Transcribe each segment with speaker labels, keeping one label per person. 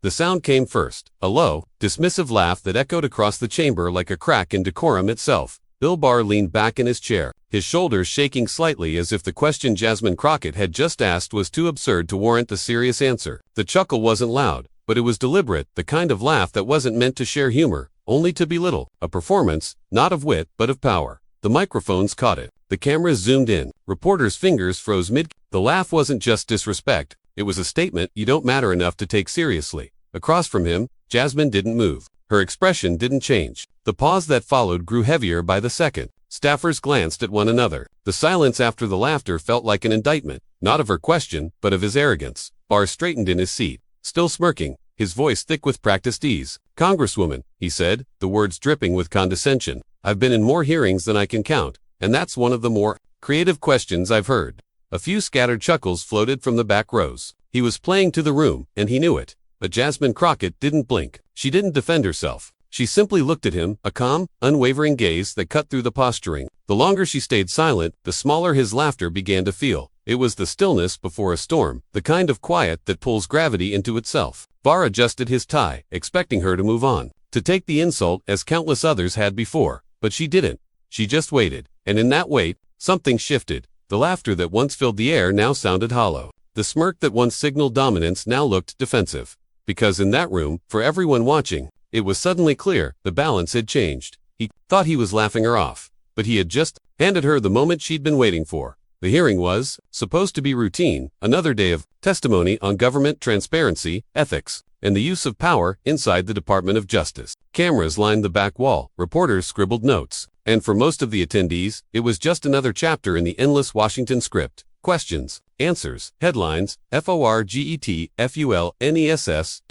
Speaker 1: The sound came first, a low, dismissive laugh that echoed across the chamber like a crack in decorum itself. Bill Barr leaned back in his chair, his shoulders shaking slightly as if the question Jasmine Crockett had just asked was too absurd to warrant a serious answer. The chuckle wasn't loud, but it was deliberate, the kind of laugh that wasn't meant to share humor, only to belittle. A performance, not of wit, but of power. The microphones caught it. The cameras zoomed in. Reporters' fingers froze mid. The laugh wasn't just disrespect. It was a statement you don't matter enough to take seriously. Across from him, Jasmine didn't move. Her expression didn't change. The pause that followed grew heavier by the second. Staffers glanced at one another. The silence after the laughter felt like an indictment, not of her question, but of his arrogance. Barr straightened in his seat, still smirking, his voice thick with practiced ease. "Congresswoman," he said, the words dripping with condescension, "I've been in more hearings than I can count, and that's one of the more creative questions I've heard." A few scattered chuckles floated from the back rows. He was playing to the room, and he knew it. But Jasmine Crockett didn't blink. She didn't defend herself. She simply looked at him, a calm, unwavering gaze that cut through the posturing. The longer she stayed silent, the smaller his laughter began to feel. It was the stillness before a storm, the kind of quiet that pulls gravity into itself. Barr adjusted his tie, expecting her to move on, to take the insult as countless others had before. But she didn't. She just waited. And in that wait, something shifted. The laughter that once filled the air now sounded hollow. The smirk that once signaled dominance now looked defensive. Because in that room, for everyone watching, it was suddenly clear the balance had changed. He thought he was laughing her off, but he had just handed her the moment she'd been waiting for. The hearing was supposed to be routine, another day of testimony on government transparency, ethics, and the use of power inside the Department of Justice. Cameras lined the back wall, reporters scribbled notes, and for most of the attendees, it was just another chapter in the endless Washington script. Questions, answers, headlines, FORGET, FULNESS.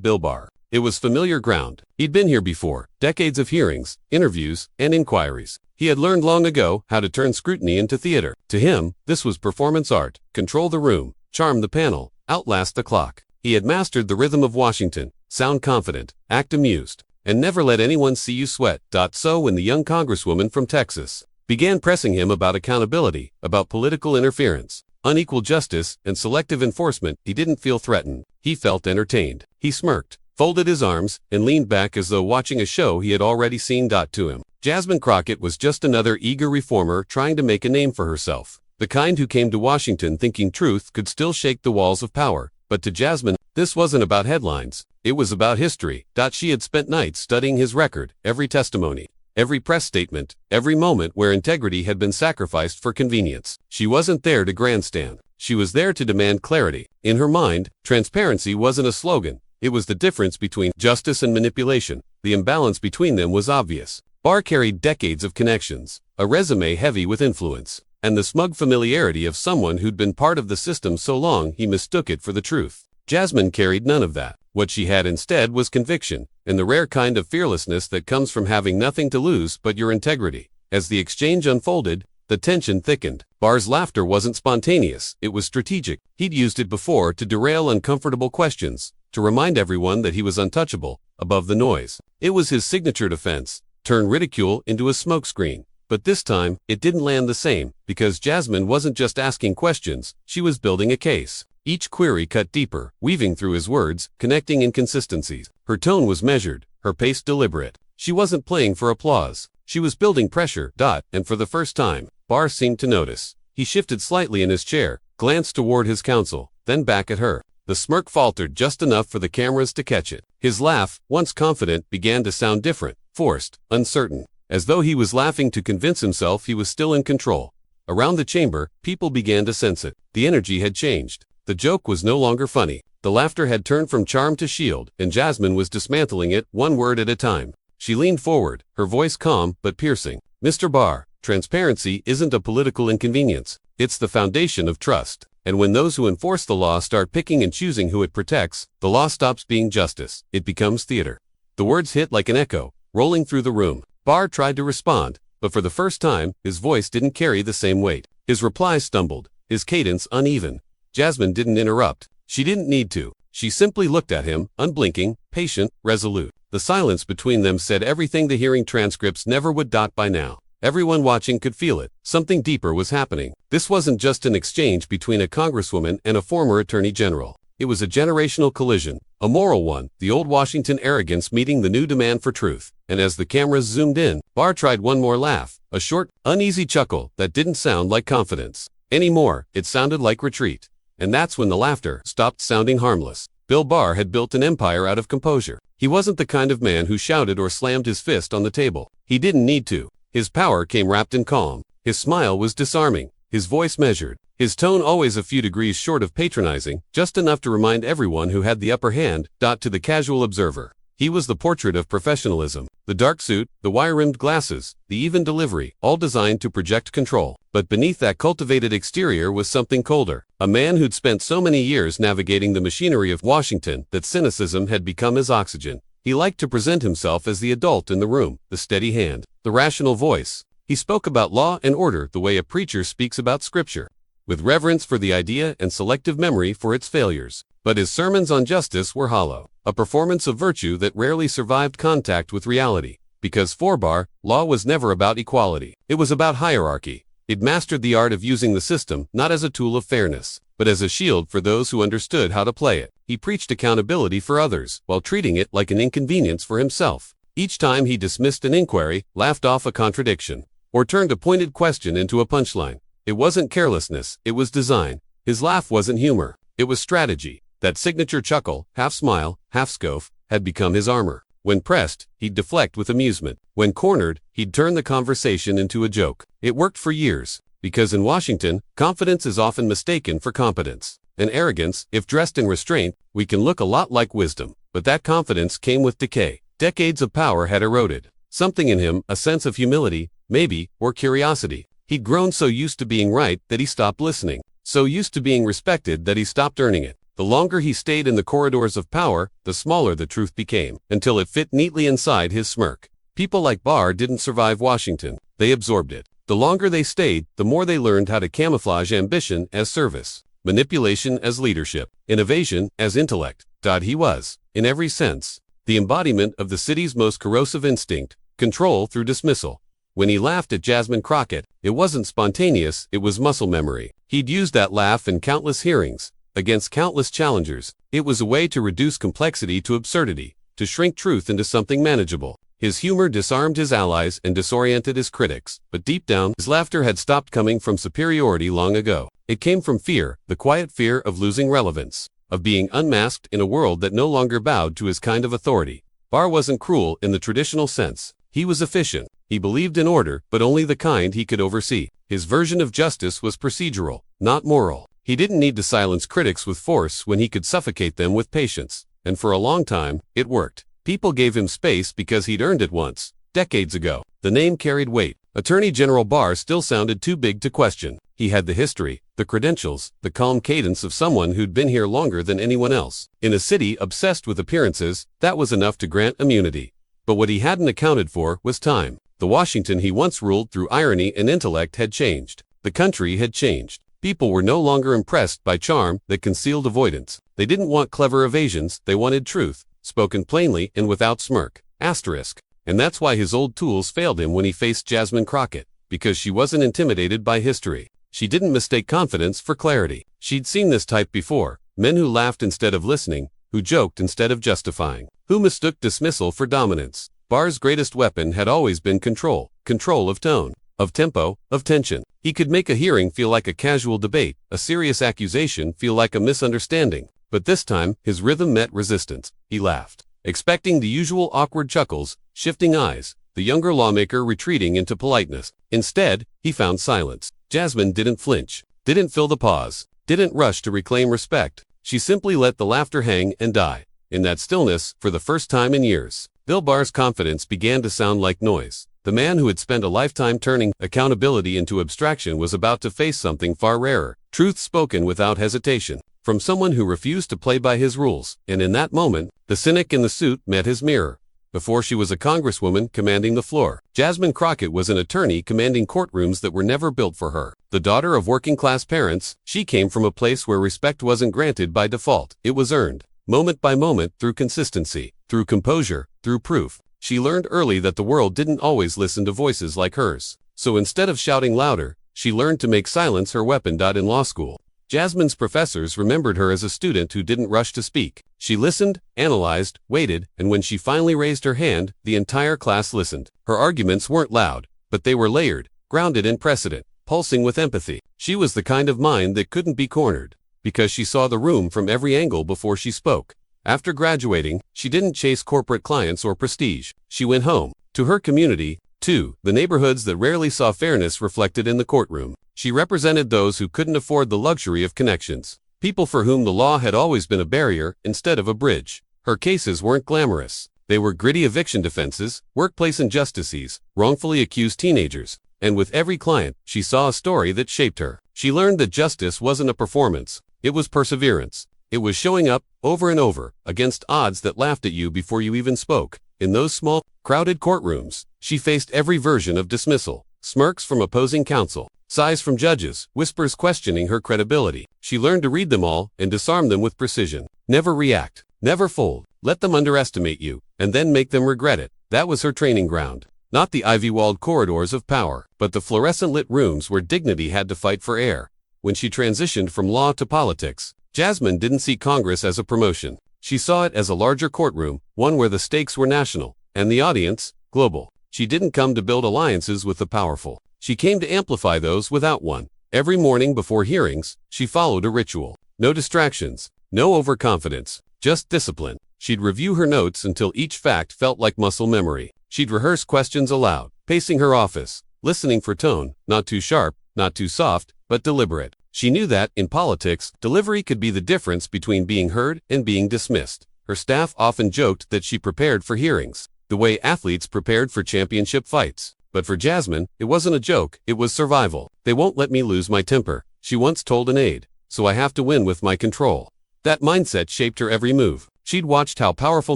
Speaker 1: Bill Barr. It was familiar ground. He'd been here before, decades of hearings, interviews, and inquiries. He had learned long ago how to turn scrutiny into theater. To him, this was performance art. Control the room, charm the panel, outlast the clock. He had mastered the rhythm of Washington, sound confident, act amused, and never let anyone see you sweat. So when the young congresswoman from Texas began pressing him about accountability, about political interference, unequal justice, and selective enforcement, he didn't feel threatened. He felt entertained. He smirked, folded his arms, and leaned back as though watching a show he had already seen. To him, Jasmine Crockett was just another eager reformer trying to make a name for herself. The kind who came to Washington thinking truth could still shake the walls of power. But to Jasmine, this wasn't about headlines. It was about history. She had spent nights studying his record, every testimony, every press statement, every moment where integrity had been sacrificed for convenience. She wasn't there to grandstand. She was there to demand clarity. In her mind, transparency wasn't a slogan. It was the difference between justice and manipulation. The imbalance between them was obvious. Barr carried decades of connections, a resume heavy with influence, and the smug familiarity of someone who'd been part of the system so long he mistook it for the truth. Jasmine carried none of that. What she had instead was conviction, and the rare kind of fearlessness that comes from having nothing to lose but your integrity. As the exchange unfolded, the tension thickened. Barr's laughter wasn't spontaneous, it was strategic. He'd used it before to derail uncomfortable questions, to remind everyone that he was untouchable, above the noise. It was his signature defense, turn ridicule into a smokescreen. But this time, it didn't land the same, because Jasmine wasn't just asking questions, she was building a case. Each query cut deeper, weaving through his words, connecting inconsistencies. Her tone was measured, her pace deliberate. She wasn't playing for applause. She was building pressure. And for the first time, Barr seemed to notice. He shifted slightly in his chair, glanced toward his counsel, then back at her. The smirk faltered just enough for the cameras to catch it. His laugh, once confident, began to sound different, forced, uncertain, as though he was laughing to convince himself he was still in control. Around the chamber, people began to sense it. The energy had changed. The joke was no longer funny. The laughter had turned from charm to shield, and Jasmine was dismantling it, one word at a time. She leaned forward, her voice calm but piercing. "Mr. Barr, transparency isn't a political inconvenience. It's the foundation of trust. And when those who enforce the law start picking and choosing who it protects, the law stops being justice. It becomes theater." The words hit like an echo, rolling through the room. Barr tried to respond, but for the first time, his voice didn't carry the same weight. His reply stumbled, his cadence uneven. Jasmine didn't interrupt. She didn't need to. She simply looked at him, unblinking, patient, resolute. The silence between them said everything the hearing transcripts never would. By now, everyone watching could feel it. Something deeper was happening. This wasn't just an exchange between a congresswoman and a former attorney general. It was a generational collision. A moral one, the old Washington arrogance meeting the new demand for truth. And as the cameras zoomed in, Barr tried one more laugh, a short, uneasy chuckle that didn't sound like confidence anymore. It sounded like retreat. And that's when the laughter stopped sounding harmless. Bill Barr had built an empire out of composure. He wasn't the kind of man who shouted or slammed his fist on the table. He didn't need to. His power came wrapped in calm. His smile was disarming. His voice measured. His tone always a few degrees short of patronizing, just enough to remind everyone who had the upper hand. To the casual observer, he was the portrait of professionalism. The dark suit, the wire-rimmed glasses, the even delivery, all designed to project control. But beneath that cultivated exterior was something colder. A man who'd spent so many years navigating the machinery of Washington that cynicism had become his oxygen. He liked to present himself as the adult in the room, the steady hand, the rational voice. He spoke about law and order the way a preacher speaks about scripture, with reverence for the idea and selective memory for its failures. But his sermons on justice were hollow, a performance of virtue that rarely survived contact with reality. Because for Barr, law was never about equality. It was about hierarchy. He'd mastered the art of using the system not as a tool of fairness, but as a shield for those who understood how to play it. He preached accountability for others, while treating it like an inconvenience for himself. Each time he dismissed an inquiry, laughed off a contradiction, or turned a pointed question into a punchline. It wasn't carelessness, it was design. His laugh wasn't humor, it was strategy. That signature chuckle, half smile, half scoff, had become his armor. When pressed, he'd deflect with amusement. When cornered, he'd turn the conversation into a joke. It worked for years, because in Washington, confidence is often mistaken for competence. And arrogance, if dressed in restraint, we can look a lot like wisdom. But that confidence came with decay. Decades of power had eroded. Something in him, a sense of humility, maybe, or curiosity. He'd grown so used to being right that he stopped listening. So used to being respected that he stopped earning it. The longer he stayed in the corridors of power, the smaller the truth became, until it fit neatly inside his smirk. People like Barr didn't survive Washington. They absorbed it. The longer they stayed, the more they learned how to camouflage ambition as service, manipulation as leadership, innovation as intellect. He was, in every sense, the embodiment of the city's most corrosive instinct, control through dismissal. When he laughed at Jasmine Crockett, it wasn't spontaneous, it was muscle memory. He'd used that laugh in countless hearings, against countless challengers. It was a way to reduce complexity to absurdity, to shrink truth into something manageable. His humor disarmed his allies and disoriented his critics, but deep down, his laughter had stopped coming from superiority long ago. It came from fear, the quiet fear of losing relevance, of being unmasked in a world that no longer bowed to his kind of authority. Barr wasn't cruel in the traditional sense. He was efficient. He believed in order, but only the kind he could oversee. His version of justice was procedural, not moral. He didn't need to silence critics with force when he could suffocate them with patience. And for a long time, it worked. People gave him space because he'd earned it once, decades ago. The name carried weight. Attorney General Barr still sounded too big to question. He had the history, the credentials, the calm cadence of someone who'd been here longer than anyone else. In a city obsessed with appearances, that was enough to grant immunity. But what he hadn't accounted for was time. The Washington he once ruled through irony and intellect had changed. The country had changed. People were no longer impressed by charm that concealed avoidance. They didn't want clever evasions, they wanted truth, spoken plainly and without smirk. And that's why his old tools failed him when he faced Jasmine Crockett, because she wasn't intimidated by history. She didn't mistake confidence for clarity. She'd seen this type before, men who laughed instead of listening, who joked instead of justifying, who mistook dismissal for dominance. Barr's greatest weapon had always been control of tone, of tempo, of tension. He could make a hearing feel like a casual debate, a serious accusation feel like a misunderstanding. But this time, his rhythm met resistance. He laughed, expecting the usual awkward chuckles, shifting eyes, the younger lawmaker retreating into politeness. Instead, he found silence. Jasmine didn't flinch, didn't fill the pause, didn't rush to reclaim respect. She simply let the laughter hang and die. In that stillness, for the first time in years, Bill Barr's confidence began to sound like noise. The man who had spent a lifetime turning accountability into abstraction was about to face something far rarer, truth spoken without hesitation, from someone who refused to play by his rules. And in that moment, the cynic in the suit met his mirror. Before she was a congresswoman commanding the floor, Jasmine Crockett was an attorney commanding courtrooms that were never built for her. The daughter of working-class parents, she came from a place where respect wasn't granted by default. It was earned, moment by moment, through consistency, through composure, through proof. She learned early that the world didn't always listen to voices like hers. So instead of shouting louder, she learned to make silence her weapon. In law school, Jasmine's professors remembered her as a student who didn't rush to speak. She listened, analyzed, waited, and when she finally raised her hand, the entire class listened. Her arguments weren't loud, but they were layered, grounded in precedent, pulsing with empathy. She was the kind of mind that couldn't be cornered, because she saw the room from every angle before she spoke. After graduating, she didn't chase corporate clients or prestige. She went home, to her community, to the neighborhoods that rarely saw fairness reflected in the courtroom. She represented those who couldn't afford the luxury of connections, people for whom the law had always been a barrier instead of a bridge. Her cases weren't glamorous. They were gritty eviction defenses, workplace injustices, wrongfully accused teenagers, and with every client, she saw a story that shaped her. She learned that justice wasn't a performance, it was perseverance. It was showing up, over and over, against odds that laughed at you before you even spoke. In those small, crowded courtrooms, she faced every version of dismissal, smirks from opposing counsel, sighs from judges, whispers questioning her credibility. She learned to read them all and disarm them with precision. Never react, never fold, let them underestimate you, and then make them regret it. That was her training ground. Not the ivy-walled corridors of power, but the fluorescent-lit rooms where dignity had to fight for air. When she transitioned from law to politics, Jasmine didn't see Congress as a promotion. She saw it as a larger courtroom, one where the stakes were national, and the audience, global. She didn't come to build alliances with the powerful. She came to amplify those without one. Every morning before hearings, she followed a ritual. No distractions, no overconfidence, just discipline. She'd review her notes until each fact felt like muscle memory. She'd rehearse questions aloud, pacing her office, listening for tone, not too sharp, not too soft, but deliberate. She knew that, in politics, delivery could be the difference between being heard and being dismissed. Her staff often joked that she prepared for hearings, the way athletes prepared for championship fights. But for Jasmine, it wasn't a joke, it was survival. They won't let me lose my temper, she once told an aide, so I have to win with my control. That mindset shaped her every move. She'd watched how powerful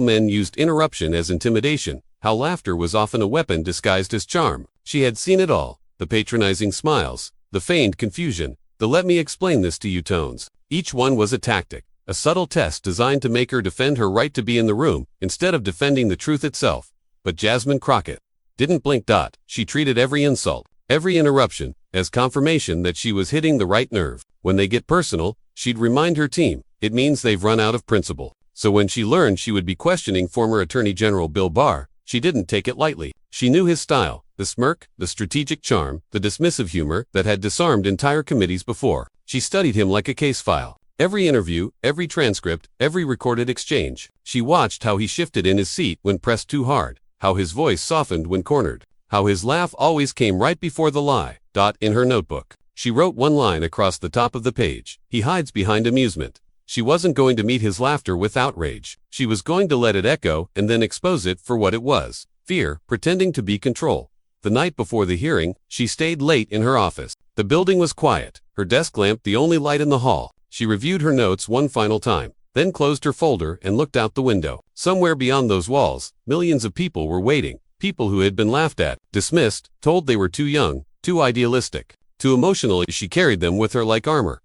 Speaker 1: men used interruption as intimidation, how laughter was often a weapon disguised as charm. She had seen it all, the patronizing smiles, the feigned confusion, the let me explain this to you tones. Each one was a tactic, a subtle test designed to make her defend her right to be in the room instead of defending the truth itself. But Jasmine Crockett didn't blink. She treated every insult, every interruption, as confirmation that she was hitting the right nerve. When they get personal, she'd remind her team, it means they've run out of principle. So when she learned she would be questioning former Attorney General Bill Barr, she didn't take it lightly. She knew his style, the smirk, the strategic charm, the dismissive humor that had disarmed entire committees before. She studied him like a case file. Every interview, every transcript, every recorded exchange. She watched how he shifted in his seat when pressed too hard, how his voice softened when cornered, how his laugh always came right before the lie. In her notebook, she wrote one line across the top of the page. He hides behind amusement. She wasn't going to meet his laughter with outrage. She was going to let it echo and then expose it for what it was. Fear, pretending to be control. The night before the hearing, she stayed late in her office. The building was quiet, her desk lamp the only light in the hall. She reviewed her notes one final time, then closed her folder and looked out the window. Somewhere beyond those walls, millions of people were waiting. People who had been laughed at, dismissed, told they were too young, too idealistic, too emotional. She carried them with her like armor.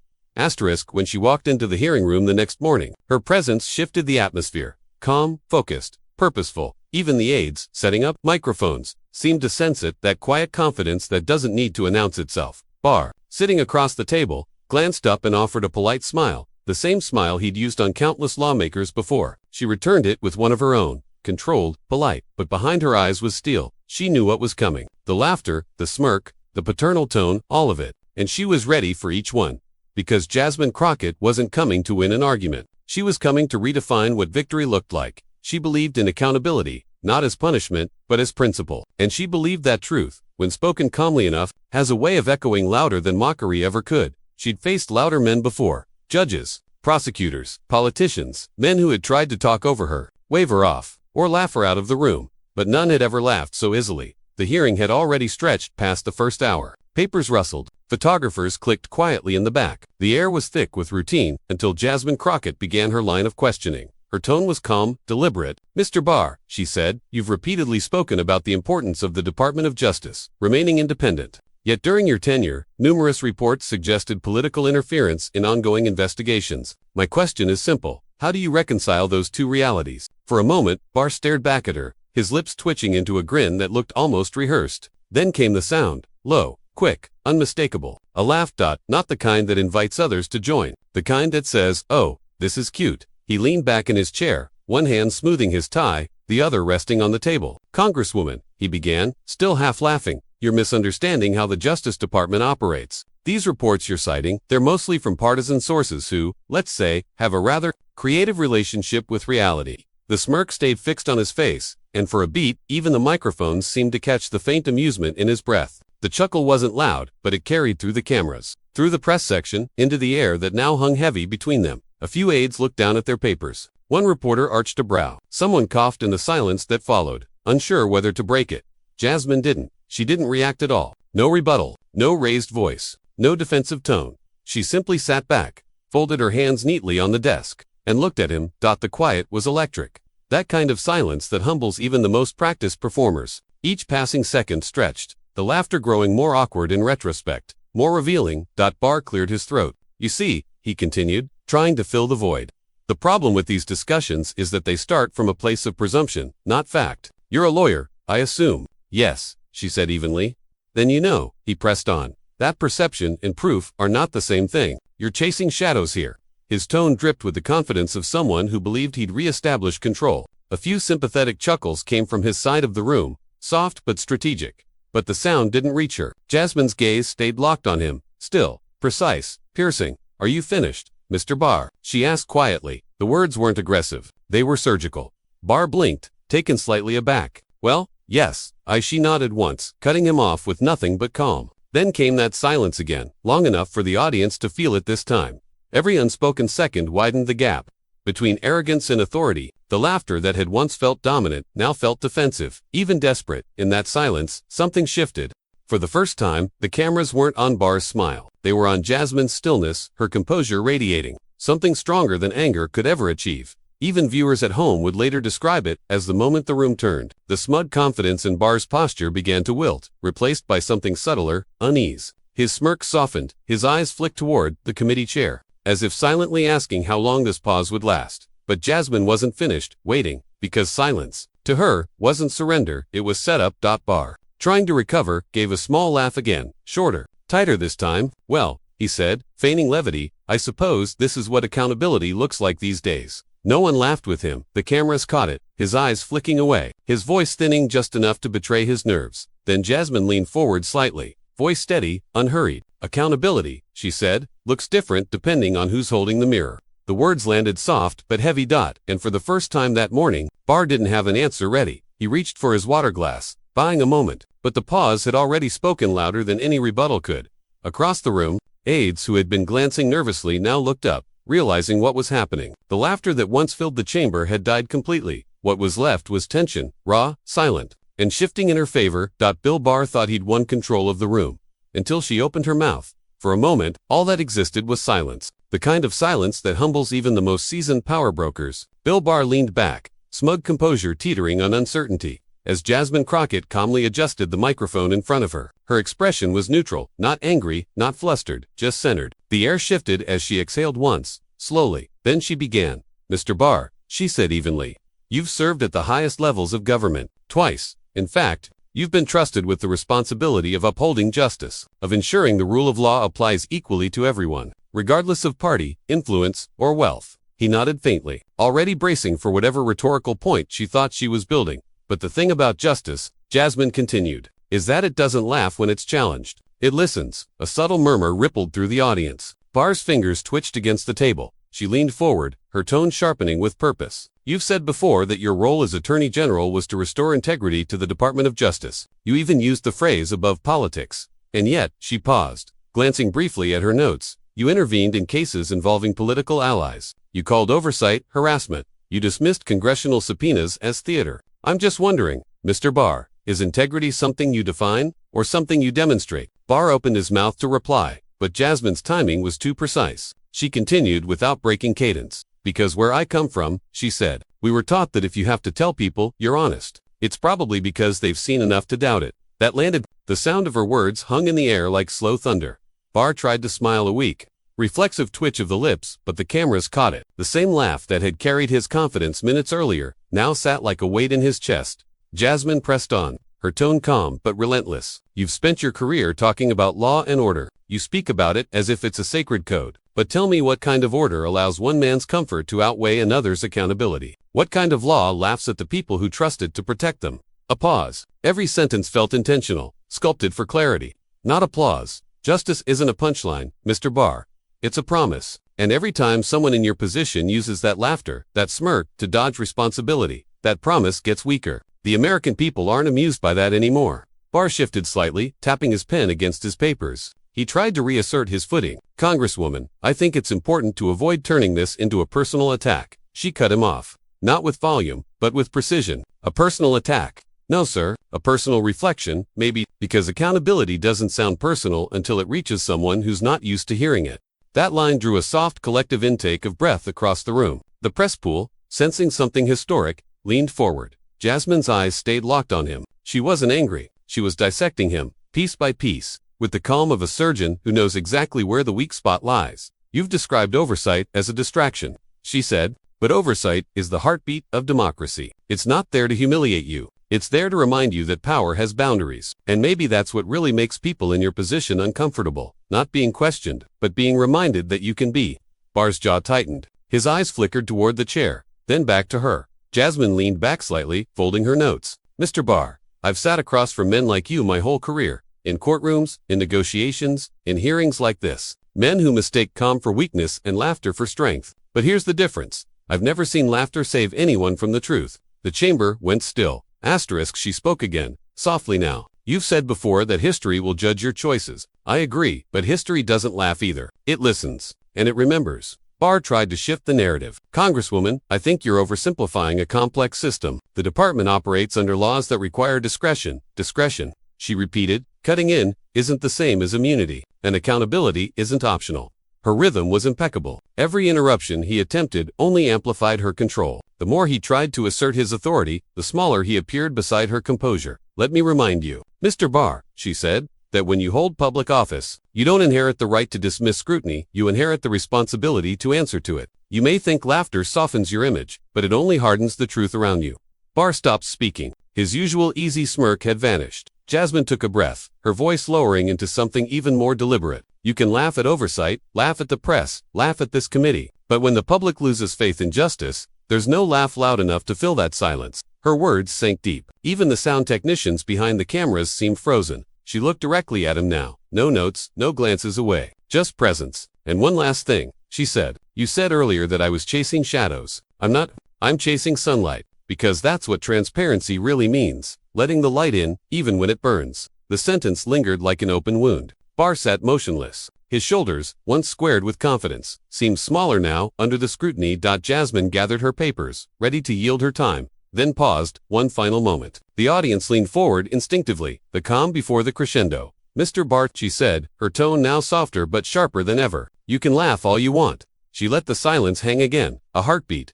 Speaker 1: When she walked into the hearing room the next morning, her presence shifted the atmosphere. Calm, focused, purposeful. Even the aides, setting up microphones, seemed to sense it, that quiet confidence that doesn't need to announce itself. Barr, sitting across the table, glanced up and offered a polite smile, the same smile he'd used on countless lawmakers before. She returned it with one of her own, controlled, polite, but behind her eyes was steel. She knew what was coming. The laughter, the smirk, the paternal tone, all of it. And she was ready for each one. Because Jasmine Crockett wasn't coming to win an argument. She was coming to redefine what victory looked like. She believed in accountability, not as punishment, but as principle. And she believed that truth, when spoken calmly enough, has a way of echoing louder than mockery ever could. She'd faced louder men before. Judges, prosecutors, politicians, men who had tried to talk over her, wave her off, or laugh her out of the room. But none had ever laughed so easily. The hearing had already stretched past the first hour. Papers rustled. Photographers clicked quietly in the back. The air was thick with routine until Jasmine Crockett began her line of questioning. Her tone was calm, deliberate. "Mr. Barr," she said, "you've repeatedly spoken about the importance of the Department of Justice remaining independent. Yet during your tenure, numerous reports suggested political interference in ongoing investigations. My question is simple. How do you reconcile those two realities?" For a moment, Barr stared back at her, his lips twitching into a grin that looked almost rehearsed. Then came the sound, low, quick, unmistakable. A laugh. Not the kind that invites others to join. The kind that says, "Oh, this is cute." He leaned back in his chair, one hand smoothing his tie, the other resting on the table. "Congresswoman," he began, still half laughing, "you're misunderstanding how the Justice Department operates. These reports you're citing, they're mostly from partisan sources who, let's say, have a rather creative relationship with reality." The smirk stayed fixed on his face, and for a beat, even the microphones seemed to catch the faint amusement in his breath. The chuckle wasn't loud, but it carried through the cameras, through the press section, into the air that now hung heavy between them. A few aides looked down at their papers. One reporter arched a brow. Someone coughed in the silence that followed, unsure whether to break it. Jasmine didn't. She didn't react at all. No rebuttal, no raised voice, no defensive tone. She simply sat back, folded her hands neatly on the desk, and looked at him. The quiet was electric. That kind of silence that humbles even the most practiced performers. Each passing second stretched, the laughter growing more awkward in retrospect, more revealing. Barr cleared his throat. "You see," he continued, trying to fill the void. "The problem with these discussions is that they start from a place of presumption, not fact. You're a lawyer, I assume." "Yes," she said evenly. "Then you know," he pressed on, "that perception and proof are not the same thing. You're chasing shadows here." His tone dripped with the confidence of someone who believed he'd re-established control. A few sympathetic chuckles came from his side of the room, soft but strategic. But the sound didn't reach her. Jasmine's gaze stayed locked on him, still, precise, piercing. "Are you finished, Mr. Barr?" she asked quietly. The words weren't aggressive. They were surgical. Barr blinked, taken slightly aback. "Well, yes." She nodded once, cutting him off with nothing but calm. Then came that silence again, long enough for the audience to feel it this time. Every unspoken second widened the gap between arrogance and authority. The laughter that had once felt dominant now felt defensive, even desperate. In that silence, something shifted. For the first time, the cameras weren't on Barr's smile. They were on Jasmine's stillness, her composure radiating, something stronger than anger could ever achieve. Even viewers at home would later describe it as the moment the room turned. The smug confidence in Barr's posture began to wilt, replaced by something subtler, unease. His smirk softened, his eyes flicked toward the committee chair, as if silently asking how long this pause would last. But Jasmine wasn't finished waiting, because silence, to her, wasn't surrender, it was setup. Barr, trying to recover, gave a small laugh again, shorter, tighter this time. "Well," he said, feigning levity, "I suppose this is what accountability looks like these days." No one laughed with him. The cameras caught it, his eyes flicking away, his voice thinning just enough to betray his nerves. Then Jasmine leaned forward slightly, voice steady, unhurried. "Accountability," she said, "looks different depending on who's holding the mirror." The words landed soft but heavy. And for the first time that morning, Barr didn't have an answer ready. He reached for his water glass, buying a moment, but the pause had already spoken louder than any rebuttal could. Across the room, aides who had been glancing nervously now looked up, realizing what was happening. The laughter that once filled the chamber had died completely. What was left was tension, raw, silent, and shifting in her favor. Bill Barr thought he'd won control of the room, until she opened her mouth. For a moment, all that existed was silence, the kind of silence that humbles even the most seasoned power brokers. Bill Barr leaned back, smug composure teetering on uncertainty, as Jasmine Crockett calmly adjusted the microphone in front of her. Her expression was neutral, not angry, not flustered, just centered. The air shifted as she exhaled once, slowly. Then she began. "Mr. Barr," she said evenly, "you've served at the highest levels of government, twice. In fact, you've been trusted with the responsibility of upholding justice, of ensuring the rule of law applies equally to everyone, regardless of party, influence, or wealth." He nodded faintly, already bracing for whatever rhetorical point she thought she was building. "But the thing about justice," Jasmine continued, "is that it doesn't laugh when it's challenged. It listens." A subtle murmur rippled through the audience. Barr's fingers twitched against the table. She leaned forward, her tone sharpening with purpose. "You've said before that your role as Attorney General was to restore integrity to the Department of Justice. You even used the phrase above politics. And yet," she paused, glancing briefly at her notes, "you intervened in cases involving political allies. You called oversight harassment. You dismissed congressional subpoenas as theater. I'm just wondering, Mr. Barr, is integrity something you define, or something you demonstrate?" Barr opened his mouth to reply, but Jasmine's timing was too precise. She continued without breaking cadence. "Because where I come from," she said, "we were taught that if you have to tell people, you're honest. It's probably because they've seen enough to doubt it." That landed. The sound of her words hung in the air like slow thunder. Barr tried to smile, a weak, reflexive twitch of the lips, but the cameras caught it. The same laugh that had carried his confidence minutes earlier now sat like a weight in his chest. Jasmine pressed on, her tone calm but relentless. You've spent your career talking about law and order. You speak about it as if it's a sacred code. But tell me, what kind of order allows one man's comfort to outweigh another's accountability? What kind of law laughs at the people who trust it to protect them? A pause. Every sentence felt intentional, sculpted for clarity. Not applause. Justice isn't a punchline, Mr. Barr. It's a promise. And every time someone in your position uses that laughter, that smirk, to dodge responsibility, that promise gets weaker. The American people aren't amused by that anymore. Barr shifted slightly, tapping his pen against his papers. He tried to reassert his footing. Congresswoman, I think it's important to avoid turning this into a personal attack. She cut him off. Not with volume, but with precision. A personal attack? No, sir. A personal reflection, maybe, because accountability doesn't sound personal until it reaches someone who's not used to hearing it. That line drew a soft collective intake of breath across the room. The press pool, sensing something historic, leaned forward. Jasmine's eyes stayed locked on him. She wasn't angry. She was dissecting him, piece by piece, with the calm of a surgeon who knows exactly where the weak spot lies. You've described oversight as a distraction, she said, but oversight is the heartbeat of democracy. It's not there to humiliate you. It's there to remind you that power has boundaries. And maybe that's what really makes people in your position uncomfortable. Not being questioned, but being reminded that you can be. Barr's jaw tightened. His eyes flickered toward the chair, then back to her. Jasmine leaned back slightly, folding her notes. Mr. Barr, I've sat across from men like you my whole career. In courtrooms, in negotiations, in hearings like this. Men who mistake calm for weakness and laughter for strength. But here's the difference. I've never seen laughter save anyone from the truth. The chamber went still. Asterisk, she spoke again, softly now. You've said before that history will judge your choices. I agree, but history doesn't laugh either. It listens. And it remembers. Barr tried to shift the narrative. Congresswoman, I think you're oversimplifying a complex system. The department operates under laws that require discretion. Discretion, she repeated, cutting in, isn't the same as immunity. And accountability isn't optional. Her rhythm was impeccable. Every interruption he attempted only amplified her control. The more he tried to assert his authority, the smaller he appeared beside her composure. Let me remind you, Mr. Barr, she said, that when you hold public office, you don't inherit the right to dismiss scrutiny, you inherit the responsibility to answer to it. You may think laughter softens your image, but it only hardens the truth around you. Barr stopped speaking. His usual easy smirk had vanished. Jasmine took a breath, her voice lowering into something even more deliberate. You can laugh at oversight, laugh at the press, laugh at this committee. But when the public loses faith in justice, there's no laugh loud enough to fill that silence. Her words sank deep. Even the sound technicians behind the cameras seemed frozen. She looked directly at him now. No notes, no glances away. Just presence. And one last thing, she said. You said earlier that I was chasing shadows. I'm not. I'm chasing sunlight. Because that's what transparency really means. Letting the light in, even when it burns. The sentence lingered like an open wound. Barr sat motionless. His shoulders, once squared with confidence, seemed smaller now under the scrutiny. Jasmine gathered her papers, ready to yield her time, then paused, one final moment. The audience leaned forward instinctively, the calm before the crescendo. Mr. Barr, she said, her tone now softer but sharper than ever. You can laugh all you want. She let the silence hang again, a heartbeat.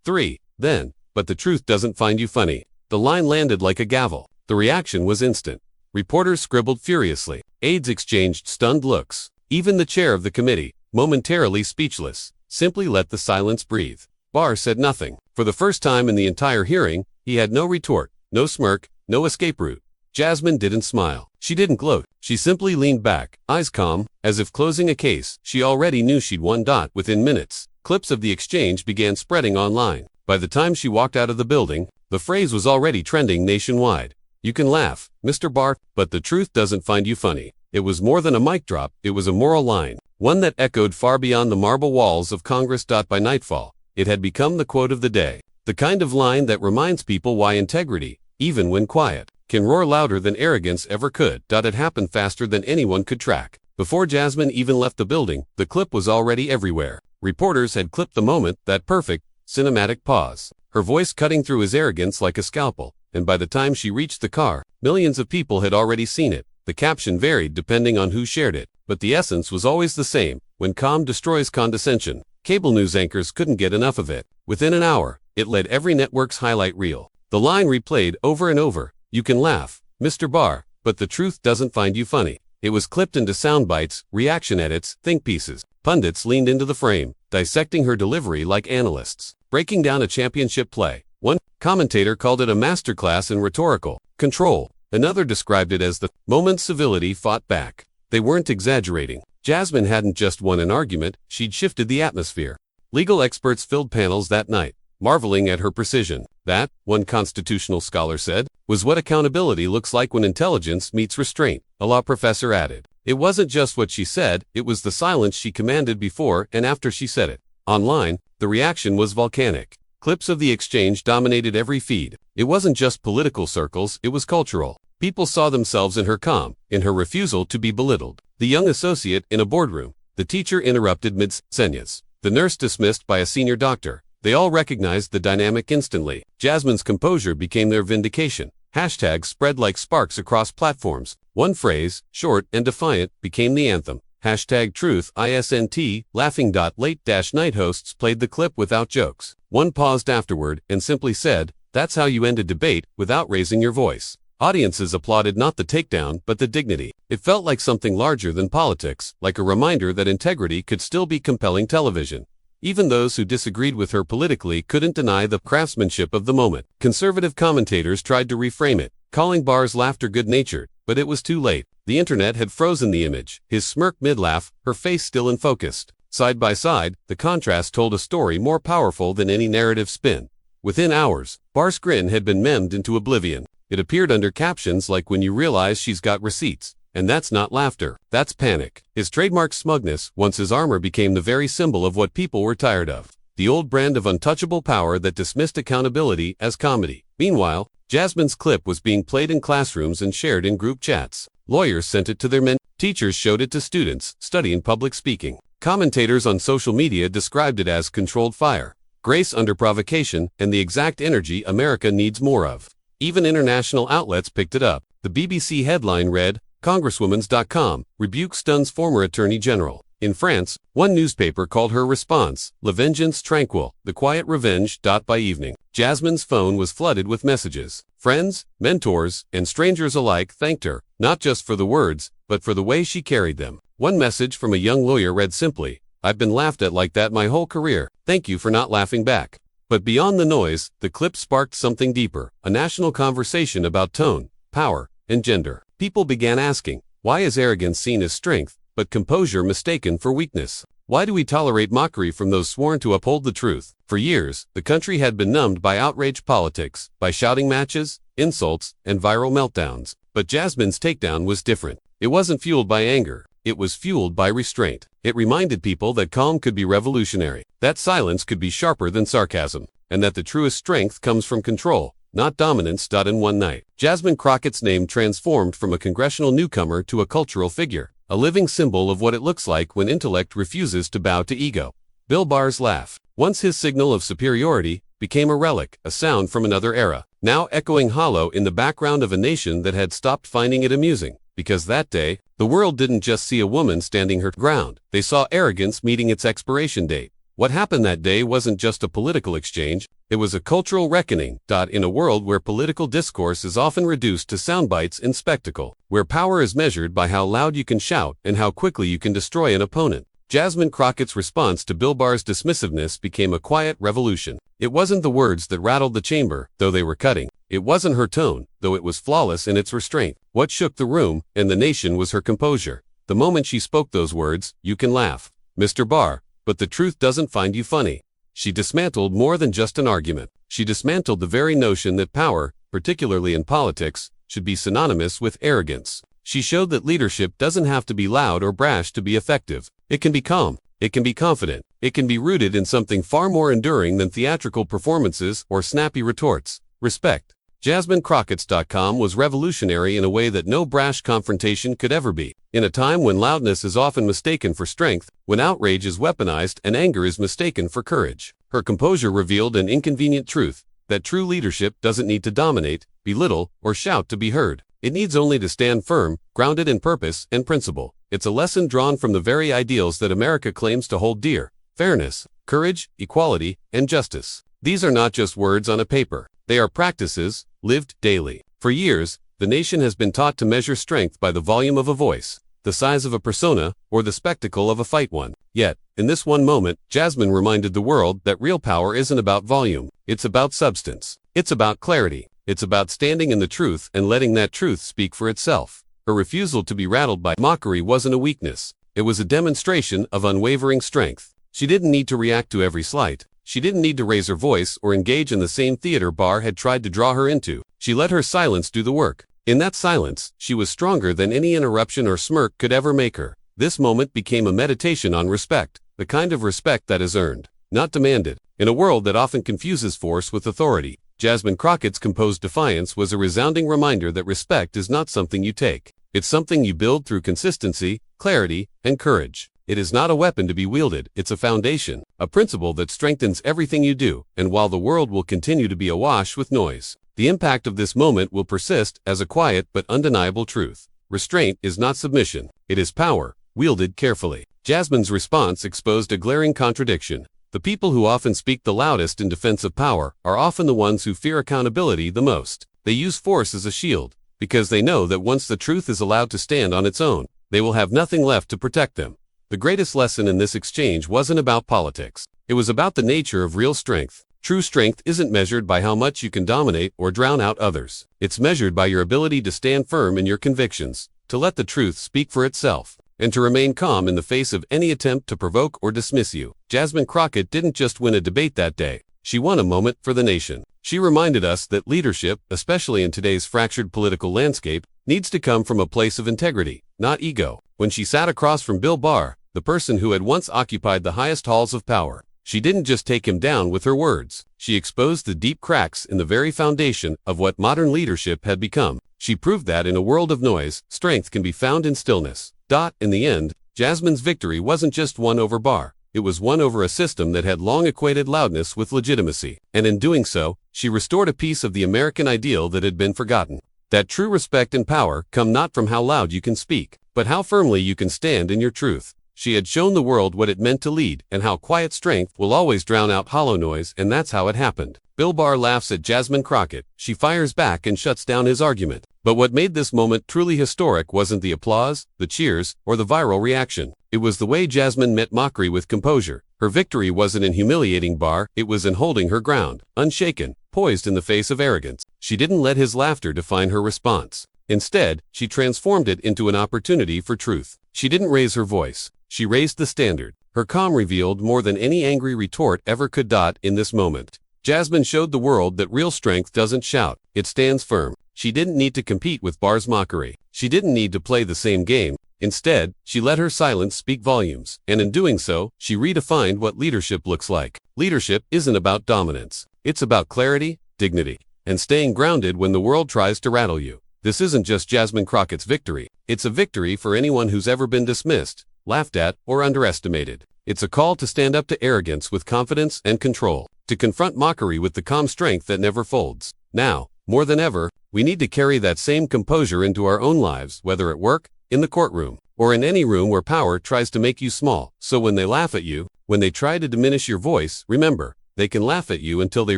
Speaker 1: 3. Then, but the truth doesn't find you funny. The line landed like a gavel. The reaction was instant. Reporters scribbled furiously. Aides exchanged stunned looks. Even the chair of the committee, momentarily speechless, simply let the silence breathe. Barr said nothing. For the first time in the entire hearing, he had no retort, no smirk, no escape route. Jasmine didn't smile. She didn't gloat. She simply leaned back, eyes calm, as if closing a case she already knew she'd won. Within minutes, clips of the exchange began spreading online. By the time she walked out of the building, the phrase was already trending nationwide. You can laugh, Mr. Barr, but the truth doesn't find you funny. It was more than a mic drop, it was a moral line, one that echoed far beyond the marble walls of Congress. By nightfall, it had become the quote of the day. The kind of line that reminds people why integrity, even when quiet, can roar louder than arrogance ever could. It happened faster than anyone could track. Before Jasmine even left the building, the clip was already everywhere. Reporters had clipped the moment, that perfect, cinematic pause, her voice cutting through his arrogance like a scalpel. And by the time she reached the car, millions of people had already seen it. The caption varied depending on who shared it, but the essence was always the same. When calm destroys condescension, cable news anchors couldn't get enough of it. Within an hour, it led every network's highlight reel. The line replayed over and over. You can laugh, Mr. Barr, but the truth doesn't find you funny. It was clipped into sound bites, reaction edits, think pieces. Pundits leaned into the frame, dissecting her delivery like analysts, breaking down a championship play. One commentator called it a masterclass in rhetorical control, Another described it as the moment civility fought back. They weren't exaggerating. Jasmine hadn't just won an argument, she'd shifted the atmosphere. Legal experts filled panels that night, marveling at her precision. That, one constitutional scholar said, was what accountability looks like when intelligence meets restraint, a law professor added. It wasn't just what she said, it was the silence she commanded before and after she said it. Online, the reaction was volcanic. Clips of the exchange dominated every feed. It wasn't just political circles, it was cultural. People saw themselves in her calm, in her refusal to be belittled. The young associate in a boardroom. The teacher interrupted mid-sentence. The nurse dismissed by a senior doctor. They all recognized the dynamic instantly. Jasmine's composure became their vindication. Hashtags spread like sparks across platforms. One phrase, short and defiant, became the anthem. Hashtag truth ISNT, laughing. Late-night hosts played the clip without jokes. One paused afterward and simply said, "That's how you end a debate, without raising your voice." Audiences applauded not the takedown, but the dignity. It felt like something larger than politics, like a reminder that integrity could still be compelling television. Even those who disagreed with her politically couldn't deny the craftsmanship of the moment. Conservative commentators tried to reframe it, calling Barr's laughter good-natured, but it was too late. The internet had frozen the image, his smirk mid-laugh, her face still unfocused. Side by side, the contrast told a story more powerful than any narrative spin. Within hours, Barr's grin had been memed into oblivion. It appeared under captions like "when you realize she's got receipts." And that's not laughter, that's panic. His trademark smugness, once his armor, became the very symbol of what people were tired of. The old brand of untouchable power that dismissed accountability as comedy. Meanwhile, Jasmine's clip was being played in classrooms and shared in group chats. Lawyers sent it to their men. Teachers showed it to students studying public speaking. Commentators on social media described it as controlled fire, grace under provocation, and the exact energy America needs more of. Even international outlets picked it up. The BBC headline read, "Congresswoman's.com, rebuke stuns former attorney general." In France, one newspaper called her response, "La vengeance tranquille, the quiet revenge." By evening, Jasmine's phone was flooded with messages. Friends, mentors, and strangers alike thanked her, not just for the words, but for the way she carried them. One message from a young lawyer read simply, "I've been laughed at like that my whole career. Thank you for not laughing back." But beyond the noise, the clip sparked something deeper, a national conversation about tone, power, and gender. People began asking, why is arrogance seen as strength, but composure mistaken for weakness? Why do we tolerate mockery from those sworn to uphold the truth? For years, the country had been numbed by outrage politics, by shouting matches, insults, and viral meltdowns. But Jasmine's takedown was different. It wasn't fueled by anger. It was fueled by restraint. It reminded people that calm could be revolutionary, that silence could be sharper than sarcasm, and that the truest strength comes from control, not dominance. In one night, Jasmine Crockett's name transformed from a congressional newcomer to a cultural figure, a living symbol of what it looks like when intellect refuses to bow to ego. Bill Barr's laugh, once his signal of superiority, became a relic, a sound from another era, now echoing hollow in the background of a nation that had stopped finding it amusing. Because that day, the world didn't just see a woman standing her ground, they saw arrogance meeting its expiration date. What happened that day wasn't just a political exchange, it was a cultural reckoning. In a world where political discourse is often reduced to sound bites and spectacle, where power is measured by how loud you can shout and how quickly you can destroy an opponent, Jasmine Crockett's response to Bill Barr's dismissiveness became a quiet revolution. It wasn't the words that rattled the chamber, though they were cutting. It wasn't her tone, though it was flawless in its restraint. What shook the room and the nation was her composure. The moment she spoke those words, "You can laugh, Mr. Barr, but the truth doesn't find you funny," she dismantled more than just an argument. She dismantled the very notion that power, particularly in politics, should be synonymous with arrogance. She showed that leadership doesn't have to be loud or brash to be effective. It can be calm. It can be confident. It can be rooted in something far more enduring than theatrical performances or snappy retorts. Respect. JasmineCrockett's.com was revolutionary in a way that no brash confrontation could ever be. In a time when loudness is often mistaken for strength, when outrage is weaponized and anger is mistaken for courage, her composure revealed an inconvenient truth, that true leadership doesn't need to dominate, belittle, or shout to be heard. It needs only to stand firm, grounded in purpose and principle. It's a lesson drawn from the very ideals that America claims to hold dear: fairness, courage, equality, and justice. These are not just words on a paper. They are practices, lived daily. For years, the nation has been taught to measure strength by the volume of a voice, the size of a persona, or the spectacle of a fight won. Yet, in this one moment, Jasmine reminded the world that real power isn't about volume, it's about substance. It's about clarity. It's about standing in the truth and letting that truth speak for itself. Her refusal to be rattled by mockery wasn't a weakness. It was a demonstration of unwavering strength. She didn't need to react to every slight. She didn't need to raise her voice or engage in the same theater Barr had tried to draw her into. She let her silence do the work. In that silence, she was stronger than any interruption or smirk could ever make her. This moment became a meditation on respect, the kind of respect that is earned, not demanded. In a world that often confuses force with authority, Jasmine Crockett's composed defiance was a resounding reminder that respect is not something you take. It's something you build through consistency, clarity, and courage. It is not a weapon to be wielded, it's a foundation, a principle that strengthens everything you do, and while the world will continue to be awash with noise, the impact of this moment will persist as a quiet but undeniable truth. Restraint is not submission, it is power, wielded carefully. Jasmine's response exposed a glaring contradiction. The people who often speak the loudest in defense of power are often the ones who fear accountability the most. They use force as a shield, because they know that once the truth is allowed to stand on its own, they will have nothing left to protect them. The greatest lesson in this exchange wasn't about politics. It was about the nature of real strength. True strength isn't measured by how much you can dominate or drown out others. It's measured by your ability to stand firm in your convictions, to let the truth speak for itself, and to remain calm in the face of any attempt to provoke or dismiss you. Jasmine Crockett didn't just win a debate that day. She won a moment for the nation. She reminded us that leadership, especially in today's fractured political landscape, needs to come from a place of integrity, not ego. When she sat across from Bill Barr, the person who had once occupied the highest halls of power, she didn't just take him down with her words. She exposed the deep cracks in the very foundation of what modern leadership had become. She proved that in a world of noise, strength can be found in stillness. In the end, Jasmine's victory wasn't just won over Barr. It was won over a system that had long equated loudness with legitimacy. And in doing so, she restored a piece of the American ideal that had been forgotten. That true respect and power come not from how loud you can speak, but how firmly you can stand in your truth. She had shown the world what it meant to lead, and how quiet strength will always drown out hollow noise, and that's how it happened. Bill Barr laughs at Jasmine Crockett. She fires back and shuts down his argument. But what made this moment truly historic wasn't the applause, the cheers, or the viral reaction. It was the way Jasmine met mockery with composure. Her victory wasn't in humiliating Barr, it was in holding her ground, unshaken, poised in the face of arrogance. She didn't let his laughter define her response. Instead, she transformed it into an opportunity for truth. She didn't raise her voice. She raised the standard. Her calm revealed more than any angry retort ever could. In this moment, Jasmine showed the world that real strength doesn't shout, it stands firm. She didn't need to compete with Barr's mockery. She didn't need to play the same game. Instead, she let her silence speak volumes, and in doing so, she redefined what leadership looks like. Leadership isn't about dominance. It's about clarity, dignity, and staying grounded when the world tries to rattle you. This isn't just Jasmine Crockett's victory. It's a victory for anyone who's ever been dismissed, laughed at, or underestimated. It's a call to stand up to arrogance with confidence and control, to confront mockery with the calm strength that never folds. Now, more than ever, we need to carry that same composure into our own lives, whether at work, in the courtroom, or in any room where power tries to make you small. So when they laugh at you, when they try to diminish your voice, remember, they can laugh at you until they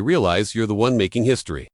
Speaker 1: realize you're the one making history.